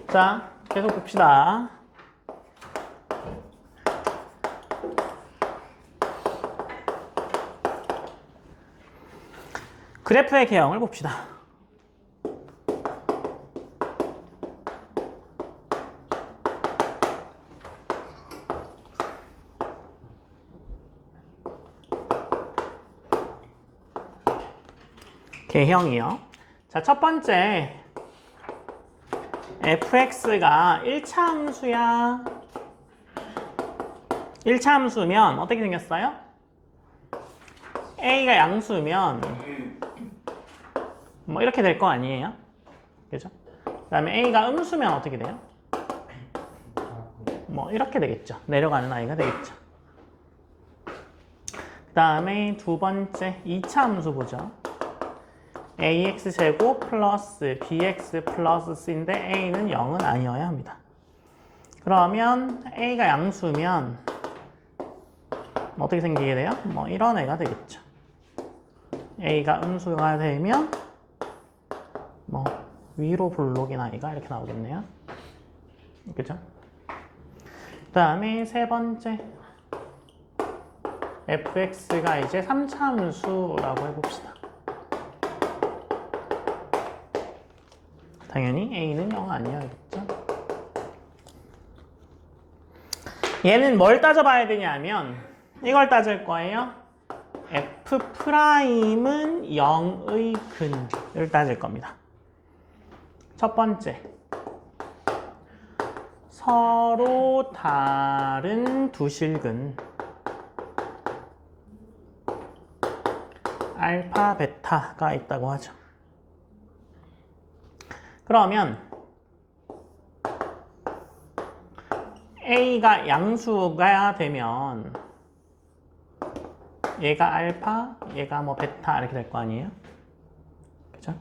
자, 계속 봅시다. 그래프의 개형을 봅시다. 개형이요. 자, 첫 번째 fx가 1차 함수야. 1차 함수면 어떻게 생겼어요? a가 양수면 뭐 이렇게 될 거 아니에요? 그죠? 그 다음에 a가 음수면 어떻게 돼요? 뭐 이렇게 되겠죠. 내려가는 아이가 되겠죠. 그 다음에 두 번째 2차 함수 보죠. ax제곱 플러스 bx 플러스 c인데 a는 0은 아니어야 합니다. 그러면 a가 양수면 어떻게 생기게 돼요? 뭐 이런 애가 되겠죠. a가 음수가 되면 뭐 위로 볼록인 아이가 이렇게 나오겠네요. 그죠? 그 다음에 세 번째 fx가 이제 3차 함수라고 해봅시다. 당연히 a는 0 아니어야겠죠. 얘는 뭘 따져봐야 되냐면 이걸 따질 거예요. f'은 0의 근을 따질 겁니다. 첫 번째, 서로 다른 두 실근 알파, 베타가 있다고 하죠. 그러면 a가 양수가 되면 얘가 알파, 얘가 뭐 베타 이렇게 될 거 아니에요? 그죠?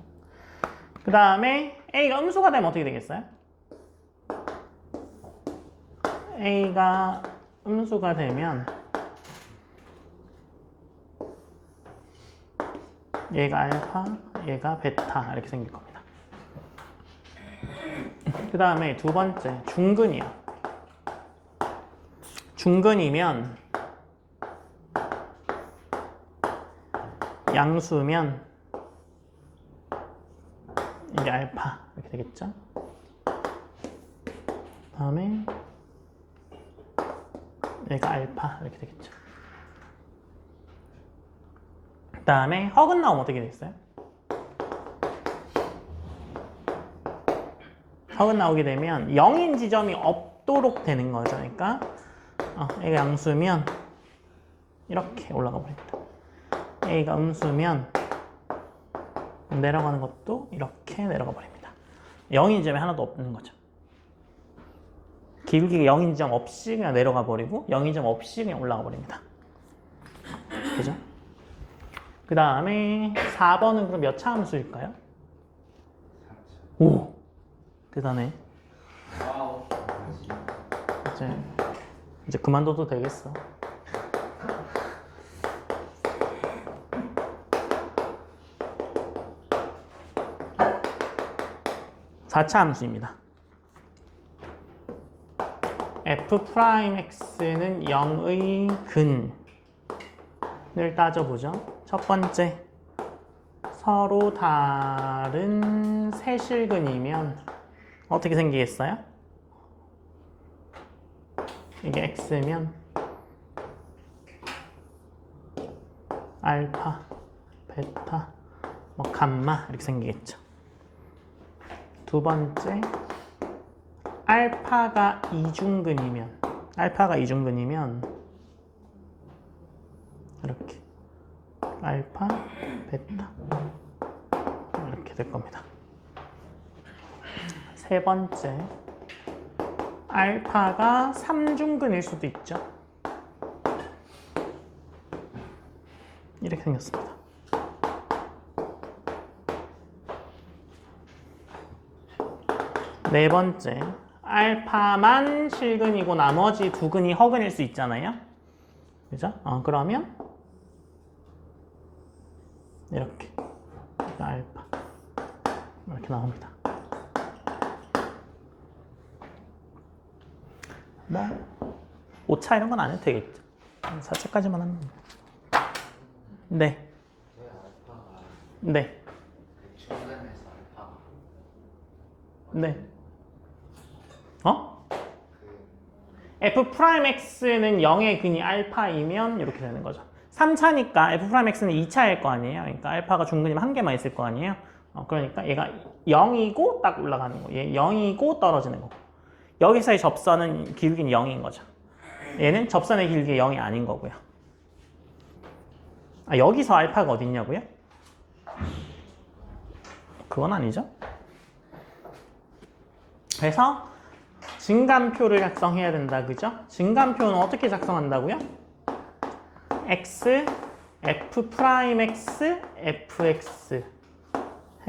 그 다음에 a가 음수가 되면 어떻게 되겠어요? a가 음수가 되면 얘가 알파, 얘가 베타 이렇게 생길 겁니다. 그 다음에 두 번째 중근이요. 중근이면 양수면 이게 알파 이렇게 되겠죠. 그 다음에 얘가 알파 이렇게 되겠죠. 그 다음에 헉은 나오면 어떻게 되겠어요? 헉은 나오게 되면 0인 지점이 없도록 되는 거죠. 그러니까 얘가 양수면 이렇게 올라가 버립니다. a가 음수면 내려가는 것도 이렇게 내려가 버립니다. 0인 지점이 하나도 없는 거죠. 기울기가 0인 지점 없이 그냥 내려가 버리고 0인 지점 없이 그냥 올라가 버립니다. 그죠? 그 다음에 4번은 그럼 몇 차 함수일까요? 오! 대단해. 이제 그만둬도 되겠어. (4차) 함수입니다. f'x는 0의 근을 따져보죠. 첫 번째, 서로 다른 세실근이면 어떻게 생기겠어요? 이게 x면 알파, 베타, 뭐 감마 이렇게 생기겠죠. 두 번째, 알파가 이중근이면 이렇게 알파, 베타 이렇게 될 겁니다. 세 번째, 알파가 3중근일 수도 있죠. 이렇게 생겼습니다. 네 번째, 알파만 실근이고 나머지 두 근이 허근일 수 있잖아요. 그죠? 그러면 이렇게 알파 이렇게 나옵니다. 뭐 오차 이런 건 안 해도 되겠죠. 4차까지만 하면. 네. 네. 네. f 프라임 x는 0의 근이 알파이면 이렇게 되는 거죠. 3차니까 f 프라임 x는 2차일 거 아니에요. 그러니까 알파가 중근이면 한 개만 있을 거 아니에요. 그러니까 얘가 0이고 딱 올라가는 거. 얘 0이고 떨어지는 거. 여기서의 접선은 기울기는 0인 거죠. 얘는 접선의 기울기가 0이 아닌 거고요. 여기서 알파가 어디 있냐고요? 그건 아니죠. 그래서 증감표를 작성해야 된다, 그죠? 증감표는 어떻게 작성한다고요? x, f 프라임 x, fx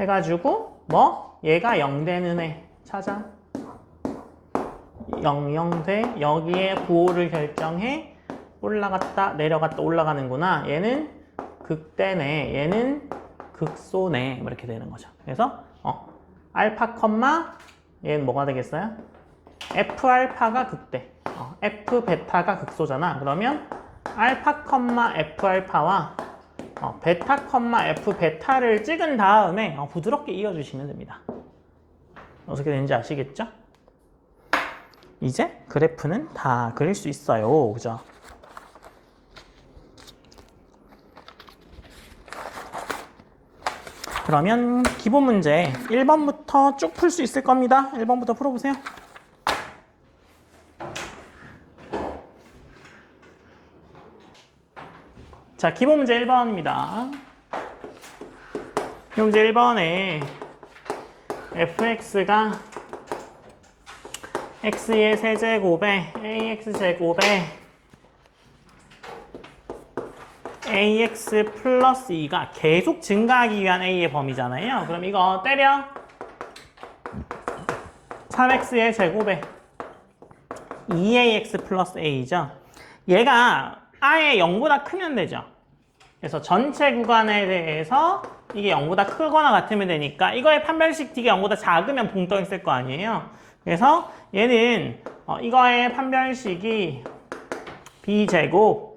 해가지고 뭐? 얘가 0 되는 애 찾아. 0, 0 돼. 여기에 부호를 결정해. 올라갔다, 내려갔다, 올라가는구나. 얘는 극대네. 얘는 극소네. 이렇게 되는 거죠. 그래서 알파 컴마 얘는 뭐가 되겠어요? f 알파가 극대, f 베타가 극소잖아. 그러면 알파 컴마 f 알파와 베타 컴마 f 베타를 찍은 다음에 부드럽게 이어주시면 됩니다. 어떻게 되는지 아시겠죠? 이제 그래프는 다 그릴 수 있어요. 그죠? 그러면 기본 문제 1번부터 쭉 풀 수 있을 겁니다. 1번부터 풀어보세요. 자, 기본 문제 1번입니다. 기본 문제 1번에 fx가 x의 세제곱에 ax제곱에 ax 플러스 2가 계속 증가하기 위한 a의 범위잖아요. 그럼 이거 때려 3x의 제곱에 2ax 플러스 a죠. 얘가 아예 0보다 크면 되죠. 그래서 전체 구간에 대해서 이게 0보다 크거나 같으면 되니까 이거의 판별식 t가 0보다 작으면 붕 떠 있을 거 아니에요. 그래서 얘는 이거의 판별식이 b제곱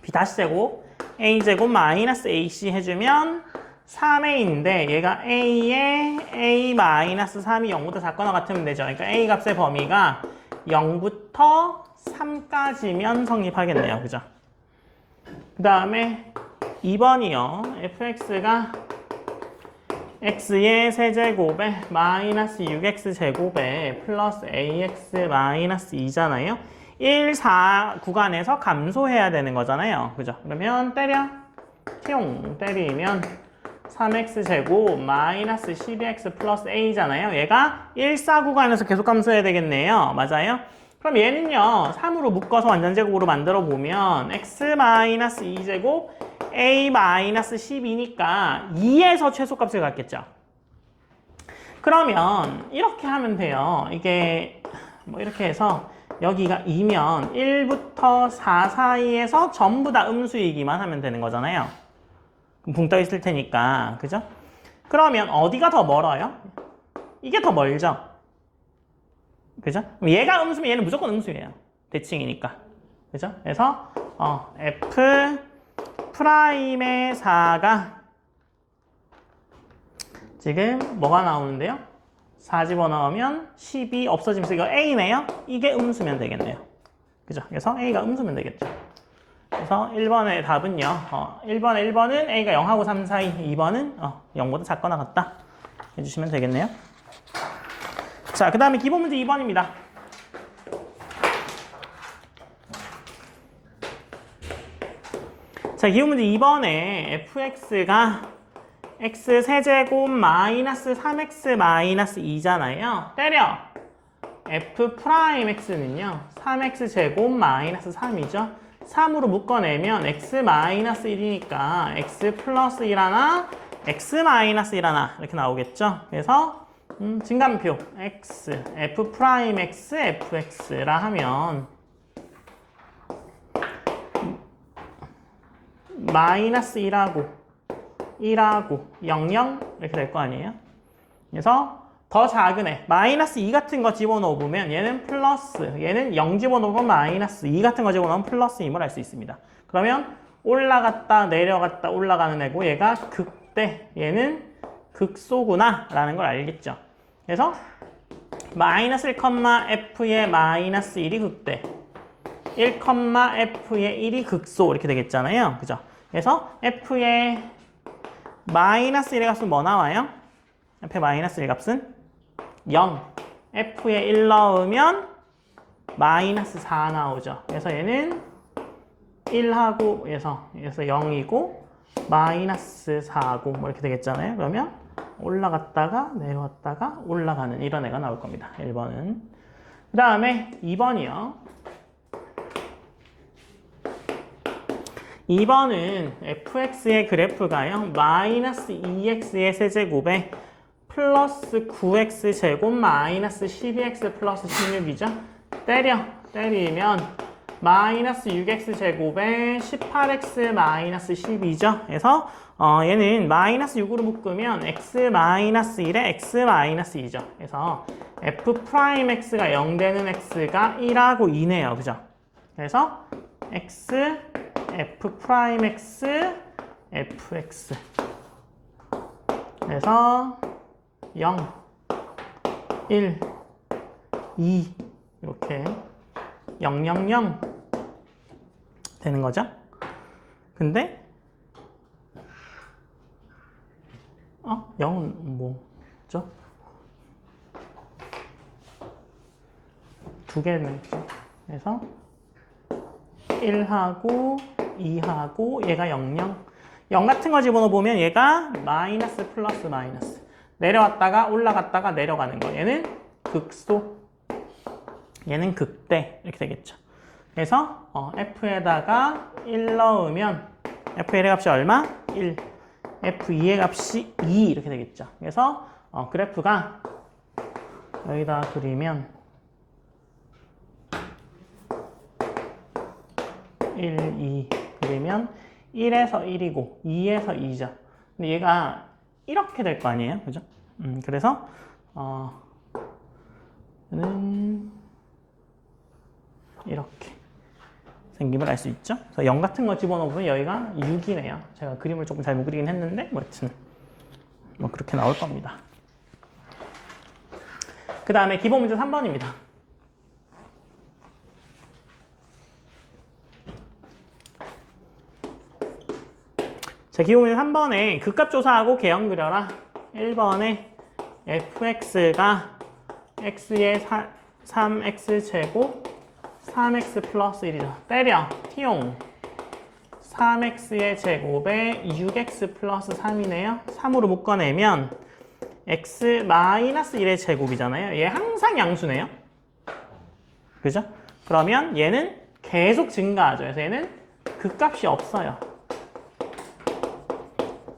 b'제곱 a제곱 마이너스 ac 해주면 3a인데 얘가 a에 a 마이너스 3이 0보다 작거나 같으면 되죠. 그러니까 a 값의 범위가 0부터 3까지면 성립하겠네요. 그죠? 그 다음에 2번이요. fx가 x의 세제곱에 마이너스 6x제곱에 플러스 ax 마이너스 2잖아요. 1, 4 구간에서 감소해야 되는 거잖아요. 그죠? 그러면 때려 팅 때리면 3x제곱 마이너스 12x 플러스 a잖아요. 얘가 1, 4 구간에서 계속 감소해야 되겠네요. 맞아요? 그럼 얘는요 3으로 묶어서 완전제곱으로 만들어 보면 x-2제곱 a-12니까 2에서 최소값을 갖겠죠. 그러면 이렇게 하면 돼요. 이게 뭐 이렇게 해서 여기가 2면 1부터 4 사이에서 전부 다 음수이기만 하면 되는 거잖아요. 붕 떠 있을 테니까. 그죠? 그러면 어디가 더 멀어요? 이게 더 멀죠? 그죠? 얘가 음수면 얘는 무조건 음수예요. 대칭이니까. 그죠? 그래서 f 프라임의 4가 지금 뭐가 나오는데요? 4 집어넣으면 10이 없어지면서 이거 a네요? 이게 음수면 되겠네요. 그죠? 그래서 a가 음수면 되겠죠. 그래서 1번의 답은요. 1번은 a가 0하고 3 사이, 2번은 0보다 작거나 같다 해주시면 되겠네요. 자, 그 다음에 기본 문제 2번입니다. 자, 기본 문제 2번에 fx가 x 세제곱 마이너스 3x 마이너스 2잖아요. 때려 f 프라임 x는요 3x 제곱 마이너스 3이죠. 3으로 묶어내면 x 마이너스 1이니까 x 플러스 1 하나 x 마이너스 1 하나 이렇게 나오겠죠. 그래서 증감표 x f 프라임 x fx라 하면 마이너스 1하고 1하고 0, 0 이렇게 될 거 아니에요. 그래서 더 작은 애, 마이너스 2 같은 거 집어넣어보면 얘는 플러스, 얘는 0 집어넣으면 마이너스 2 같은 거 집어넣으면 플러스 2을 알 수 있습니다. 그러면 올라갔다 내려갔다 올라가는 애고 얘가 극대, 얘는 극소구나 라는 걸 알겠죠. 그래서 마이너스 1,f의 마이너스 1이 극대, 1,f의 1이 극소 이렇게 되겠잖아요. 그죠? 그래서 f의 마이너스 1의 값은 뭐 나와요? f의 마이너스 1 값은 0. f에 1 넣으면 마이너스 4 나오죠. 그래서 얘는 1하고 그래서 0이고 마이너스 4고 뭐 이렇게 되겠잖아요. 그러면 올라갔다가 내려왔다가 올라가는 이런 애가 나올 겁니다. 1번은. 그 다음에 2번이요. 2번은 fx의 그래프가요. 마이너스 2x의 세제곱에 플러스 9x 제곱 마이너스 12x 플러스 16이죠. 때리면 마이너스 6x 제곱에 18x 마이너스 12죠. 그래서 얘는 마이너스 6으로 묶으면 x 마이너스 1에 x 마이너스 2죠. 그래서 f 프라임 x가 0 되는 x가 1하고 2네요. 그죠? 그래서 x f 프라임 x fx 그래서 0, 1, 2 이렇게 0, 0, 0 되는 거죠. 근데 0은 뭐죠? 두 개는 그래서 1하고 2하고 얘가 0, 0 0 같은 거 집어넣어보면 얘가 마이너스 플러스 마이너스 내려왔다가 올라갔다가 내려가는 거 얘는 극소 얘는 극대 이렇게 되겠죠. 그래서 f에다가 1 넣으면 f1의 값이 얼마? 1 f2의 값이 2 이렇게 되겠죠. 그래서 그래프가 여기다 그리면 1, 2 그리면 1에서 1이고 2에서 2죠. 근데 얘가 이렇게 될 거 아니에요? 그죠? 그래서 얘는 이렇게 생김을 알 수 있죠? 그래서 0 같은 거 집어넣으면 여기가 6이네요. 제가 그림을 조금 잘못 그리긴 했는데 뭐 여튼 뭐 그렇게 나올 겁니다. 그 다음에 기본 문제 3번입니다. 자, 기본 문제 3번에 극값 조사하고 개형 그려라. 1번에 fx가 x의 3x제곱 3x 플러스 1이죠. 때려. 티용. 3x의 제곱에 6x 플러스 3이네요. 3으로 묶어내면 x 마이너스 1의 제곱이잖아요. 얘 항상 양수네요. 그죠? 그러면 얘는 계속 증가하죠. 그래서 얘는 극값이 없어요.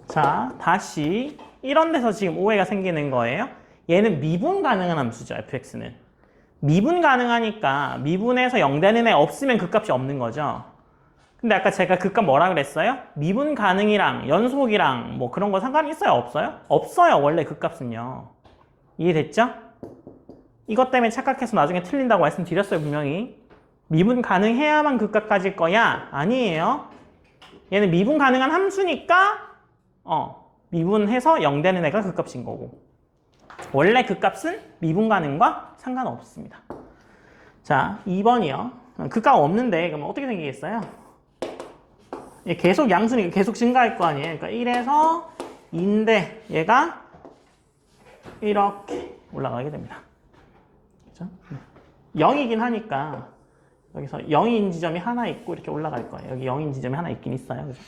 자, 다시 이런 데서 지금 오해가 생기는 거예요. 얘는 미분 가능한 함수죠, fx는. 미분 가능하니까 미분에서 0 되는 애 없으면 극값이 없는 거죠. 근데 아까 제가 극값 뭐라 그랬어요? 미분 가능이랑 연속이랑 뭐 그런 거 상관이 있어요? 없어요? 없어요, 원래 극값은요. 이해됐죠? 이것 때문에 착각해서 나중에 틀린다고 말씀드렸어요, 분명히. 미분 가능해야만 극값 가질 거야? 아니에요. 얘는 미분 가능한 함수니까 미분해서 0 되는 애가 극값인 거고. 원래 극값은 미분 가능과 상관없습니다. 자, 2번이요. 극값 없는데 그럼 어떻게 생기겠어요? 얘 계속 양수니까 계속 증가할 거 아니에요. 그러니까 1에서 2인데 얘가 이렇게 올라가게 됩니다. 그렇죠? 0이긴 하니까 여기서 0인 지점이 하나 있고 이렇게 올라갈 거예요. 여기 0인 지점이 하나 있긴 있어요. 그죠?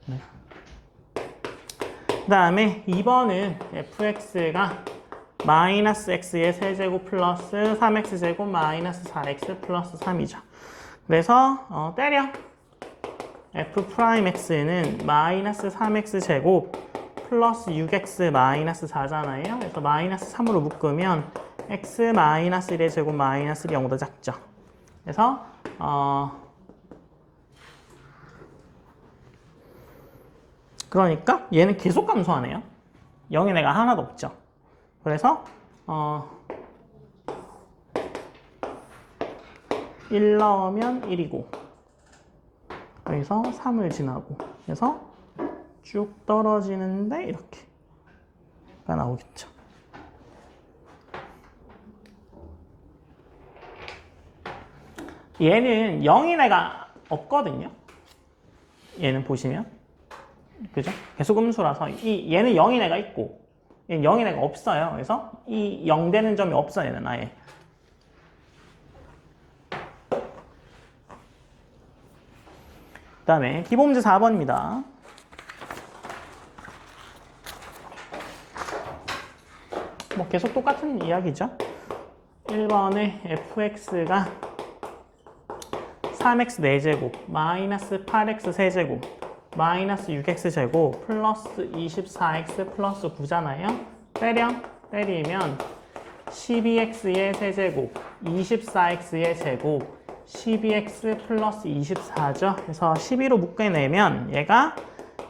네. 그 다음에 2번은 fx가 마이너스 x의 세제곱 플러스 3x제곱 마이너스 4x 플러스 3이죠. 그래서 때려. f 프라임 x는 마이너스 3x제곱 플러스 6x 마이너스 4잖아요. 그래서 마이너스 3으로 묶으면 x 마이너스 1의 제곱 마이너스 1이 0보다 작죠. 그래서 그러니까 얘는 계속 감소하네요. 0의 애가 하나도 없죠. 그래서 1 넣으면 1이고 여기서 3을 지나고 그래서 쭉 떨어지는데 이렇게가 나오겠죠. 얘는 0인 애가 없거든요. 얘는 보시면 그죠? 계속음수라서 얘는 0인 애가 있고 얘는 0인 애가 없어요. 그래서 이 0 되는 점이 없어요. 얘는 아예. 그 다음에 기본 문제 4번입니다. 뭐 계속 똑같은 이야기죠. 1번에 fx가 3x 4제곱 마이너스 8x 세제곱 마이너스 6x 제곱 플러스 24x 플러스 9잖아요. 때리면 12x의 세제곱 24x의 제곱 12x 플러스 24죠. 그래서 12로 묶어내면 얘가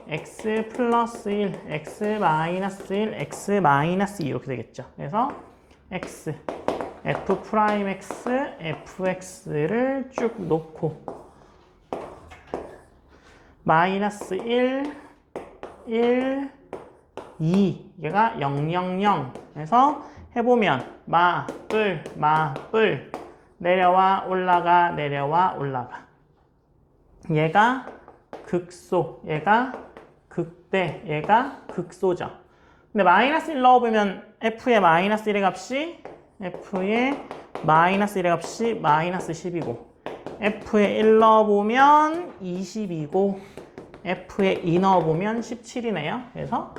x 플러스 1, x 마이너스 1, x 마이너스 2 이렇게 되겠죠. 그래서 x f 프라임 x, fx를 쭉 놓고 마이너스 1, 1, 2 얘가 0, 0, 0 그래서 해보면 마뿔 내려와 올라가 내려와 올라가 얘가 극소 얘가 극대 얘가 극소죠. 근데 마이너스 1 넣어보면 f의 마이너스 1의 값이 f의 마이너스 1의 값이 마이너스 10이고 f의 1 넣어보면 20이고 f의 2 넣어보면 17이네요. 그래서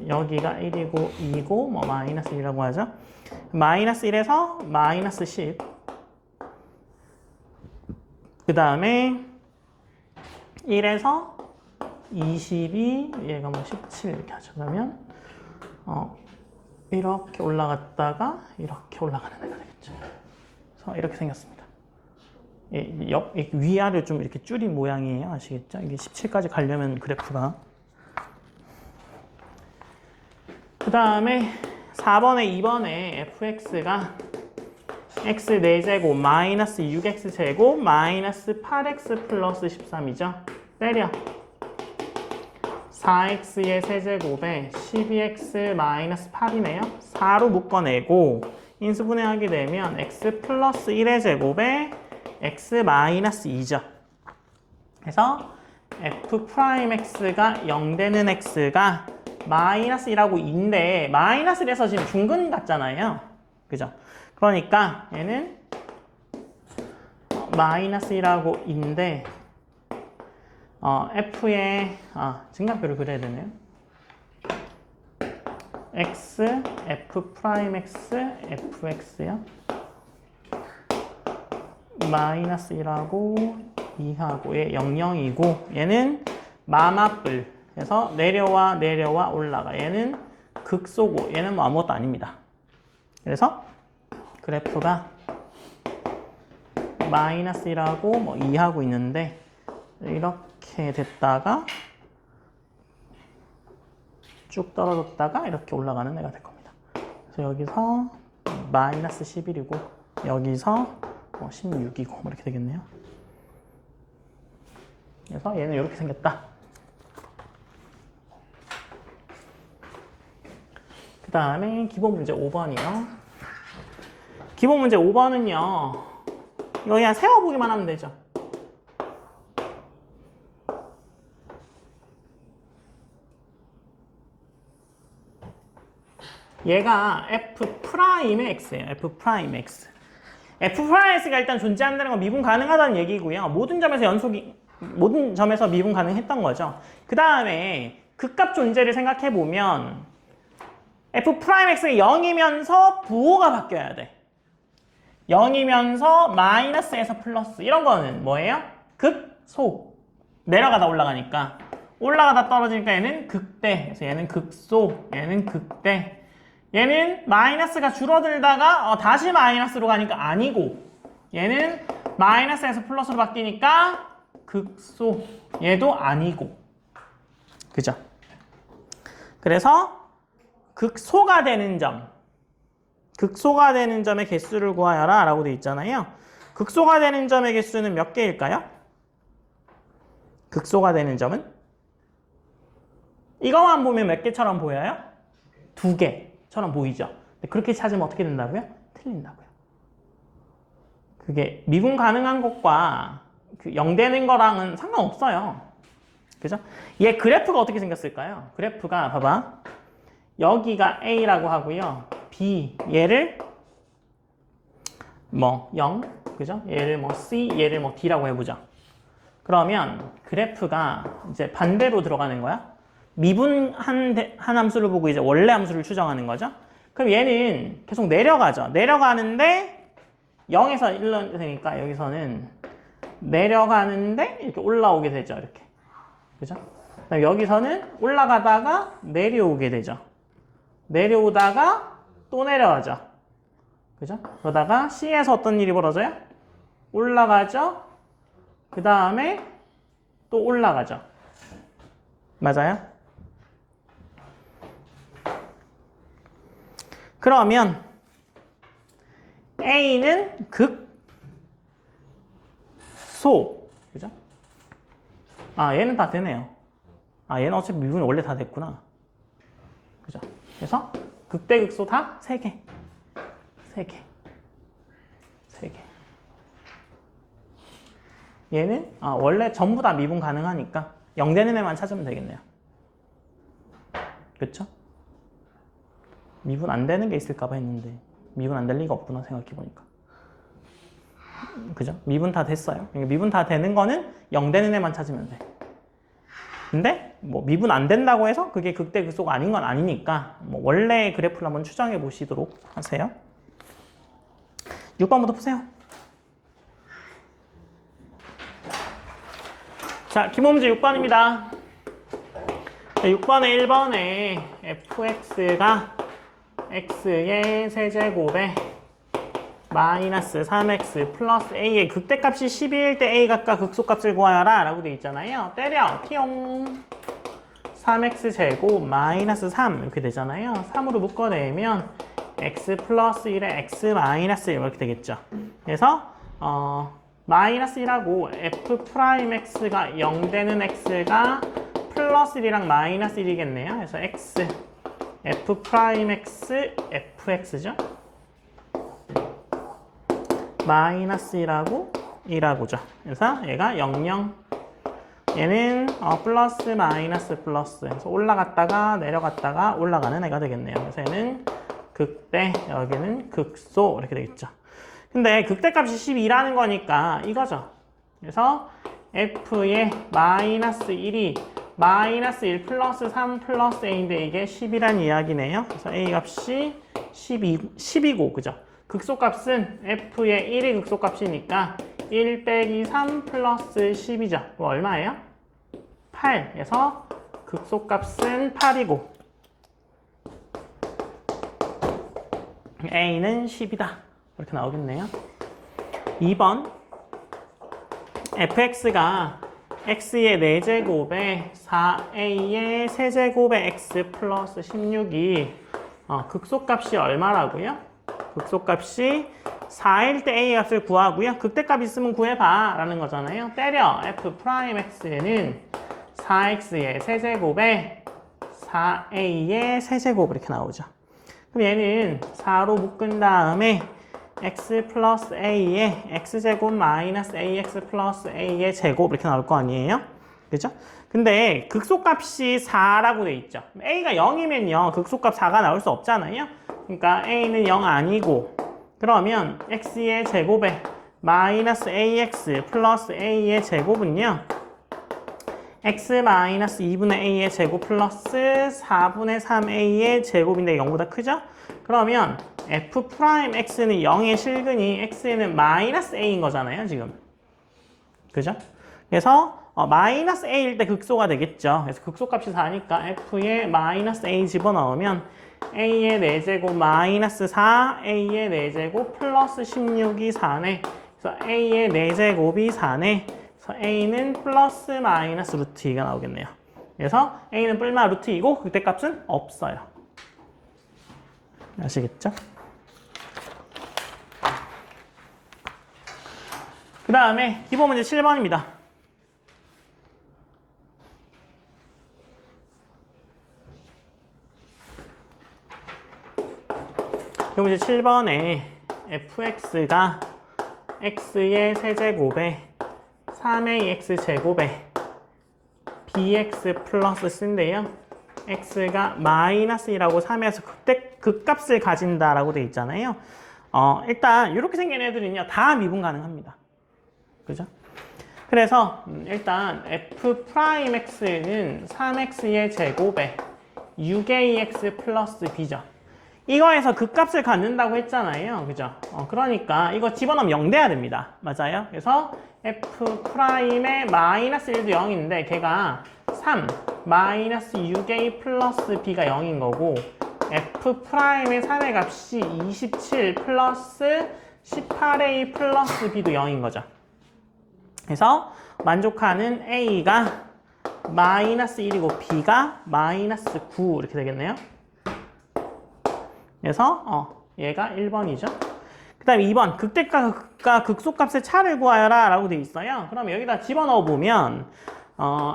여기가 1이고 2고 뭐 마이너스 1이라고 하죠. 마이너스 1에서 마이너스 10 그 다음에 1에서 22 얘가 뭐 17 이렇게 하죠. 그러면 이렇게 올라갔다가 이렇게 올라가는 애가 되겠죠. 그래서 이렇게 생겼습니다. 위아래 좀 이렇게 줄인 모양이에요. 아시겠죠? 이게 17까지 가려면 그래프가. 그 다음에 4번에 2번에 fx가 x 4제곱 마이너스 6x 제곱 마이너스 8x 플러스 13이죠. 때려. 4x의 세제곱에 12x 마이너스 8이네요. 4로 묶어내고 인수분해하게 되면 x 플러스 1의 제곱에 x 마이너스 2죠. 그래서 f 프라임 x가 0 되는 x가 마이너스 1하고 2인데 마이너스 1에서 지금 중근 같잖아요. 그죠? 그러니까 얘는 마이너스 1하고 2인데 f의 증가표를 그려야 되네요. x, f 프라임 x, fx요. 마이너스 1하고 2하고 얘 0, 0이고 얘는 마마뿔 그래서 내려와 올라가 얘는 극소고 얘는 뭐 아무것도 아닙니다. 그래서 그래프가 마이너스 1하고 뭐 2하고 있는데 이렇게 됐다가 쭉 떨어졌다가 이렇게 올라가는 애가 될 겁니다. 그래서 여기서 마이너스 11이고 여기서 16이고 뭐 이렇게 되겠네요. 그래서 얘는 이렇게 생겼다. 그 다음에 기본 문제 5번이요. 기본 문제 5번은요. 이거 그냥 세워보기만 하면 되죠. 얘가 f 프라임의 x예요. f 프라임 x. f 프라임 x가 일단 존재한다는 건 미분 가능하다는 얘기고요. 모든 점에서 미분 가능했던 거죠. 그 다음에 극값 존재를 생각해 보면 f 프라임 x가 0이면서 부호가 바뀌어야 돼. 0이면서 마이너스에서 플러스 이런 거는 뭐예요? 극소. 내려가다 올라가니까 올라가다 떨어지니까 얘는 극대. 그래서 얘는 극소, 얘는 극대. 얘는 마이너스가 줄어들다가 다시 마이너스로 가니까 아니고 얘는 마이너스에서 플러스로 바뀌니까 극소. 얘도 아니고. 그죠? 그래서 극소가 되는 점. 극소가 되는 점의 개수를 구하여라 라고 되어 있잖아요. 극소가 되는 점의 개수는 몇 개일까요? 극소가 되는 점은? 이거만 보면 몇 개처럼 보여요? 2개처럼 보이죠? 근데 그렇게 찾으면 어떻게 된다고요? 틀린다고요. 그게 미분 가능한 것과 그 0 되는 거랑은 상관없어요. 그죠? 얘 그래프가 어떻게 생겼을까요? 그래프가 봐봐. 여기가 A라고 하고요. B 얘를 뭐 0, 그죠? 얘를 뭐 C, 얘를 뭐 D라고 해보자. 그러면 그래프가 이제 반대로 들어가는 거야. 미분 한 함수를 보고 이제 원래 함수를 추정하는 거죠. 그럼 얘는 계속 내려가죠. 내려가는데 0에서 1로 되니까 여기서는 내려가는데 이렇게 올라오게 되죠. 이렇게. 그죠? 그럼 여기서는 올라가다가 내려오게 되죠. 내려오다가 또 내려가죠. 그죠? 그러다가 C에서 어떤 일이 벌어져요? 올라가죠. 그 다음에 또 올라가죠. 맞아요? 그러면 A는 극소. 그죠? 아, 얘는 다 되네요. 아, 얘는 어차피 미분이 원래 다 됐구나. 그죠? 그래서 극대 극소 다 3개. 3개. 3개. 얘는 원래 전부 다 미분 가능하니까 0 되는 애만 찾으면 되겠네요. 그쵸? 미분 안 되는 게 있을까봐 했는데 미분 안 될 리가 없구나 생각해보니까. 그죠? 미분 다 됐어요. 미분 다 되는 거는 0 되는 애만 찾으면 돼. 근데 뭐 미분 안 된다고 해서 그게 극대 극소가 아닌 건 아니니까 뭐 원래 그래프를 한번 추정해 보시도록 하세요. 6번부터 푸세요. 자, 기본문제 6번입니다. 6번에 1번에 fx가 x의 세제곱에 마이너스 3x 플러스 a의 극대값이 12일 때 a 각각 극소값을 구하여라 라고 되어 있잖아요. 때려 띠용 3x 제곱 마이너스 3 이렇게 되잖아요. 3으로 묶어내면 x 플러스 1에 x 마이너스 1 이렇게 되겠죠. 그래서 마이너스 1하고 f 프라임 x가 0 되는 x가 플러스 1이랑 마이너스 1이겠네요. 그래서 x f 프라임 x fx죠. 마이너스 1하고 1하고죠. 그래서 얘가 0, 0. 얘는 플러스 마이너스 플러스. 그래서 올라갔다가 내려갔다가 올라가는 애가 되겠네요. 그래서 얘는 극대, 여기는 극소 이렇게 되겠죠. 근데 극대값이 12라는 거니까 이거죠. 그래서 f의 마이너스 1이 마이너스 1 플러스 3 플러스 a인데 이게 10이란 이야기네요. 그래서 a 값이 10이고 그죠? 극소값은 f의 1이 극소값이니까 1 빼기 3 플러스 10이죠. 뭐 얼마예요? 8. 그래서 극소값은 8이고 a는 10이다. 이렇게 나오겠네요. 2번 fx가 x의 4제곱에 4a의 세제곱에 x 플러스 16이 극소값이 얼마라고요? 극소값이 4일 때 a 값을 구하고요. 극대값 있으면 구해봐 라는 거잖아요. 때려 f 프라임 x는 4x의 세제곱에 4a의 세제곱 이렇게 나오죠. 그럼 얘는 4로 묶은 다음에 x 플러스 a의 x제곱 마이너스 ax 플러스 a의 제곱 이렇게 나올 거 아니에요? 그죠? 근데 극소값이 4라고 돼 있죠. a가 0이면요. 극소값 4가 나올 수 없잖아요. 그러니까 a는 0 아니고 그러면 x의 제곱에 마이너스 ax 플러스 a의 제곱은요. x 마이너스 2분의 a의 제곱 플러스 4분의 3a의 제곱인데 0보다 크죠? 그러면 f 프라임 x는 0의 실근이 x는 마이너스 a인 거잖아요, 지금. 그죠? 그래서 마이너스 a일 때 극소가 되겠죠. 그래서 극소값이 4니까 f의 마이너스 a 집어넣으면 a의 4제곱 마이너스 4, a의 4제곱 플러스 16이 4네. 그래서 a의 4제곱이 4네. 그래서 a는 플러스 마이너스 루트 2가 나오겠네요. 그래서 a는 뿔마 루트 2고 극대값은 없어요. 아시겠죠? 그 다음에 기본 문제 7번입니다. 기본 문제 7번에 fx가 x의 세제곱에 3ax 제곱에 bx 플러스 c인데요. x가 마이너스 1하고 3에서 극값을 가진다라고 되어 있잖아요. 일단 이렇게 생긴 애들은요 다 미분 가능합니다. 그죠? 그래서 일단 f'x는 3x의 제곱에 6ax 플러스 b죠. 이거에서 극값을 갖는다고 했잖아요. 그죠? 그러니까 이거 집어넣으면 0 돼야 됩니다. 맞아요? 그래서 f'의 마이너스 1도 0인데 걔가 3 마이너스 6a 플러스 b가 0인 거고 f'의 3의 값이 27 플러스 18a 플러스 b도 0인 거죠. 그래서 만족하는 a가 마이너스 1이고 b가 마이너스 9 이렇게 되겠네요. 그래서 얘가 1번이죠. 그 다음에 2번 극대값과 극소값의 차를 구하여라 라고 되어 있어요. 그럼 여기다 집어넣어 보면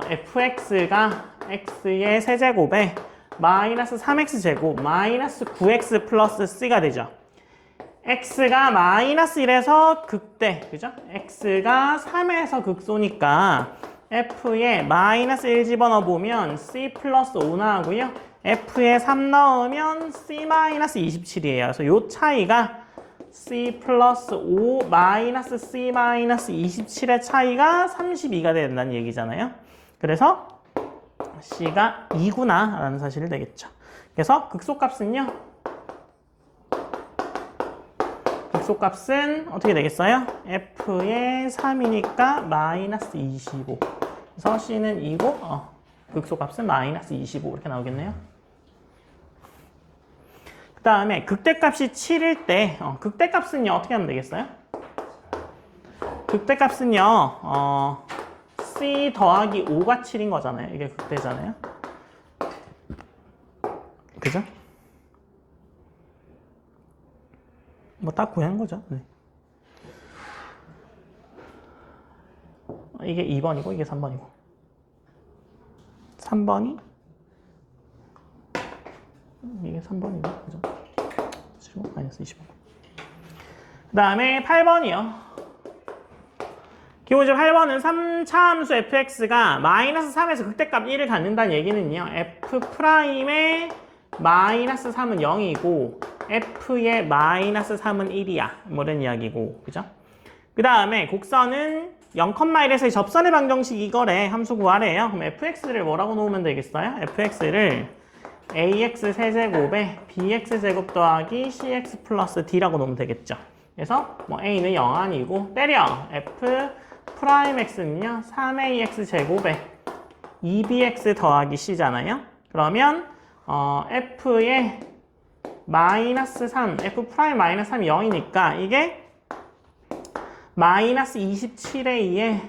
fx가 x의 세제곱에 마이너스 3x 제곱 마이너스 9x 플러스 c가 되죠. x가 마이너스 1에서 극대, 그죠? x가 3에서 극소니까 f에 마이너스 1 집어넣어 보면 c 플러스 5 나오고요. f에 3 넣으면 c 마이너스 27이에요. 그래서 요 차이가 c 플러스 5 마이너스 c 마이너스 27의 차이가 32가 된다는 얘기잖아요. 그래서 c가 2구나 라는 사실을 내겠죠. 그래서 극소값은요. 극소값은 어떻게 되겠어요? f의 3이니까 마이너스 25. 그래서 c는 2고 극소값은 마이너스 25 이렇게 나오겠네요. 그 다음에 극대값이 7일 때 극대값은요 어떻게 하면 되겠어요? 극대값은요 c 더하기 5가 7인 거잖아요. 이게 극대잖아요. 그죠? 뭐 딱 구한 거죠. 네. 이게 2번이고 이게 3번이고 3번이 이게 3번이고 그죠? 15 마이너스 25. 그 다음에 8번이요. 기본적으로 8번은 3차 함수 fx가 마이너스 3에서 극대값 1을 갖는다는 얘기는요. f'의 마이너스 3은 0이고 f의 마이너스 3은 1이야. 뭐 이런 이야기고. 그죠? 그 다음에 곡선은 0,1에서의 접선의 방정식 이거래. 함수 구하래요. 그럼 fx를 뭐라고 놓으면 되겠어요? fx를 ax 세제곱에 bx 제곱 더하기 cx 플러스 d라고 놓으면 되겠죠. 그래서 뭐 a는 0 아니고 때려. f 프라임 x는요 3ax 제곱에 2bx 더하기 c잖아요. 그러면 f의 마이너스 3, f 프라임 마이너스 3이 0이니까 이게 마이너스 27a에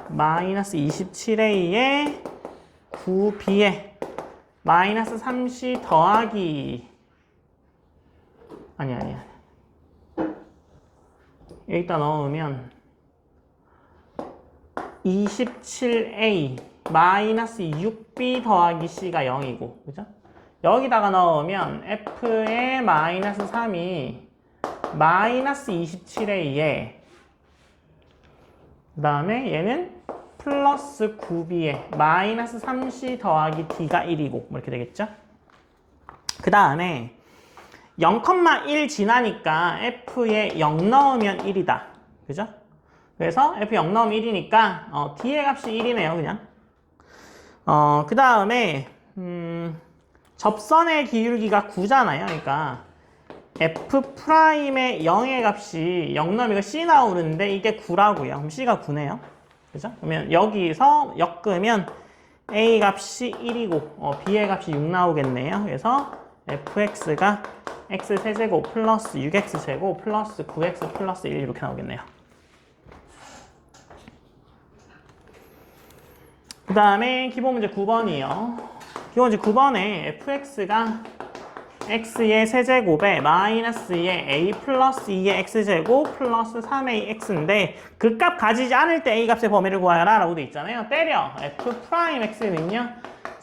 마이너스 27a에 9b에 마이너스 3c 더하기 아니 여기다 넣으면 27a 마이너스 6b 더하기 c가 0이고 그죠? 여기다가 넣으면 f의 마이너스 3이 마이너스 27a에 그 다음에 얘는 플러스 9b에 마이너스 3c 더하기 d가 1이고 뭐 이렇게 되겠죠? 그 다음에 0,1 지나니까 f에 0 넣으면 1이다. 그죠? 그래서 f 0 넣으면 1이니까 d의 값이 1이네요 그냥. 그 다음에 접선의 기울기가 9잖아요. 그러니까 f'의 0의 값이 0 넣으면 c 나오는데 이게 9라고요. 그럼 c가 9네요. 그죠? 그러면 여기서 엮으면 a 값이 1이고 b의 값이 6 나오겠네요. 그래서 fx가 x 세제곱 플러스 6x 제곱 플러스 9x 플러스 1 이렇게 나오겠네요. 그 다음에 기본 문제 9번이요. 기본 문제 9번에 fx가 x의 세제곱에 마이너스 2의 a 플러스 2의 x제곱 플러스 3a x인데 그 값 가지지 않을 때 a 값의 범위를 구하여라 라고 돼 있잖아요. 때려 f 프라임 x는요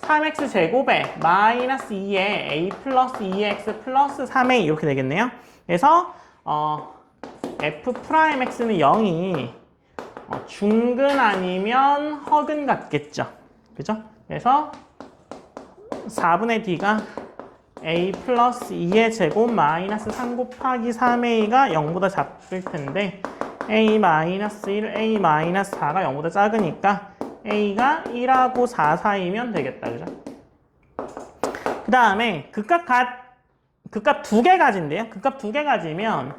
3x 제곱에 마이너스 2의 a 플러스 2의 x 플러스 3a 이렇게 되겠네요. 그래서 f 프라임 x는 0이 중근 아니면 허근 같겠죠. 그죠? 그래서 4분의 d가 a 플러스 2의 제곱 마이너스 3 곱하기 3a가 0보다 작을 텐데 a 마이너스 1, a 마이너스 4가 0보다 작으니까 a가 1하고 4 사이면 되겠다. 그죠? 그 다음에 극값 두 개 가진대요. 극값 두 개 가지면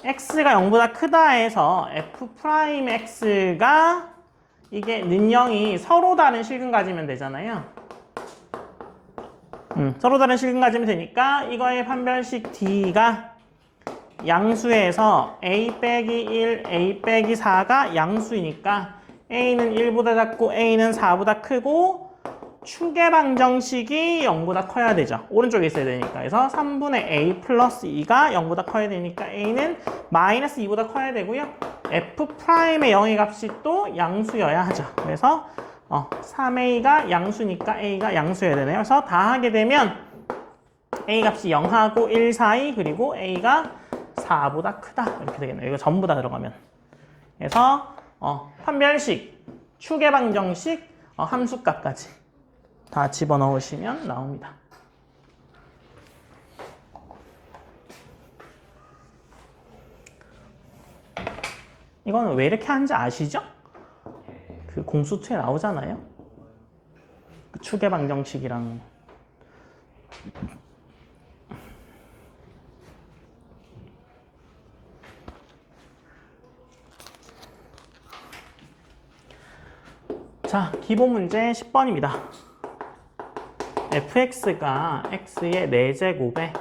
x가 0보다 크다 해서 f 프라임 x가 이게 는 0이 서로 다른 실근 가지면 되잖아요. 서로 다른 실근 가지면 되니까 이거의 판별식 d가 양수에서 a 빼기 1, a 빼기 4가 양수이니까 a는 1보다 작고 a는 4보다 크고 축의 방정식이 0보다 커야 되죠. 오른쪽에 있어야 되니까. 그래서 3분의 a 플러스 2가 0보다 커야 되니까 a는 마이너스 2보다 커야 되고요. f 프라임의 0의 값이 또 양수여야 하죠. 그래서 3a가 양수니까 a가 양수여야 되네요. 그래서 다 하게 되면 a 값이 0하고 1 사이 그리고 a가 4보다 크다 이렇게 되겠네요. 이거 전부 다 들어가면. 그래서 판별식, 축의 방정식, 함수값까지 다 집어넣으시면 나옵니다. 이거는 왜 이렇게 하는지 아시죠? 그 공수투에 나오잖아요. 그 축의 방정식이랑 자, 기본 문제 10번입니다. fx가 x의 4제곱에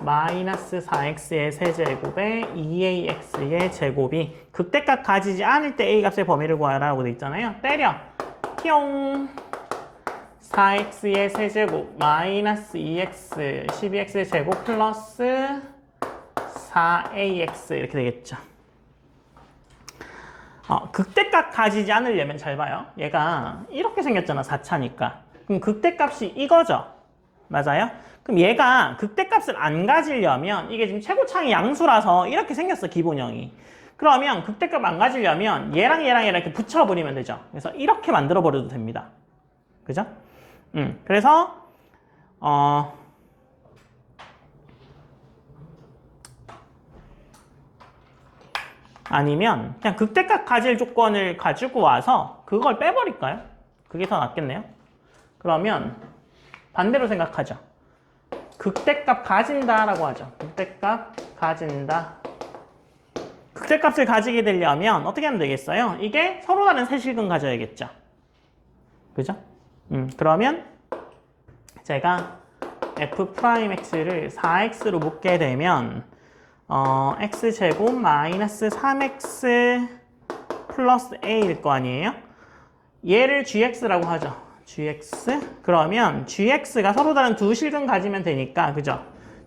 마이너스 4x의 세제곱에 2ax의 제곱이 극대값 가지지 않을 때 a 값의 범위를 구하라 라고 돼 있잖아요. 때려 띠용 4x의 세제곱 마이너스 2x 12x의 제곱 플러스 4ax 이렇게 되겠죠. 극대값 가지지 않으려면 잘 봐요. 얘가 이렇게 생겼잖아. 4차니까. 그럼 극대값이 이거죠. 맞아요? 그럼 얘가 극대값을 안 가지려면 이게 지금 최고차이 양수라서 이렇게 생겼어. 기본형이. 그러면 극대값 안 가지려면 얘랑 이렇게 붙여버리면 되죠. 그래서 이렇게 만들어버려도 됩니다. 그죠? 그래서 아니면 그냥 극대값 가질 조건을 가지고 와서 그걸 빼버릴까요? 그게 더 낫겠네요. 그러면 반대로 생각하죠. 극대값 가진다라고 하죠. 극대값 가진다. 극대값을 가지게 되려면 어떻게 하면 되겠어요? 이게 서로 다른 세실근 가져야겠죠. 그죠? 그러면 제가 f'x를 4x로 묶게 되면 x제곱 마이너스 3x 플러스 a일 거 아니에요? 얘를 gx라고 하죠. gx. 그러면 gx가 서로 다른 두 실근 가지면 되니까, 그죠?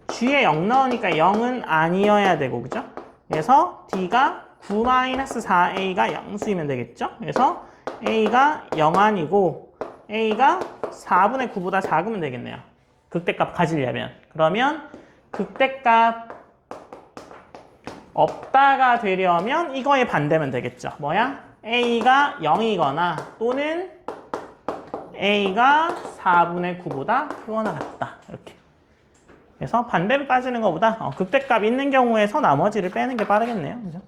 g에 0 넣으니까 0은 아니어야 되고, 그죠? 그래서 d가 9-4a가 양수이면 되겠죠? 그래서 a가 0 아니고 a가 4분의 9보다 작으면 되겠네요. 극대값 가지려면. 그러면 극대값 없다가 되려면 이거에 반대면 되겠죠. 뭐야? a가 0이거나 또는 a가 4분의 9보다 크거나 같다. 이렇게. 그래서 반대로 따지는 것보다 극대값 있는 경우에서 나머지를 빼는 게 빠르겠네요. 그죠?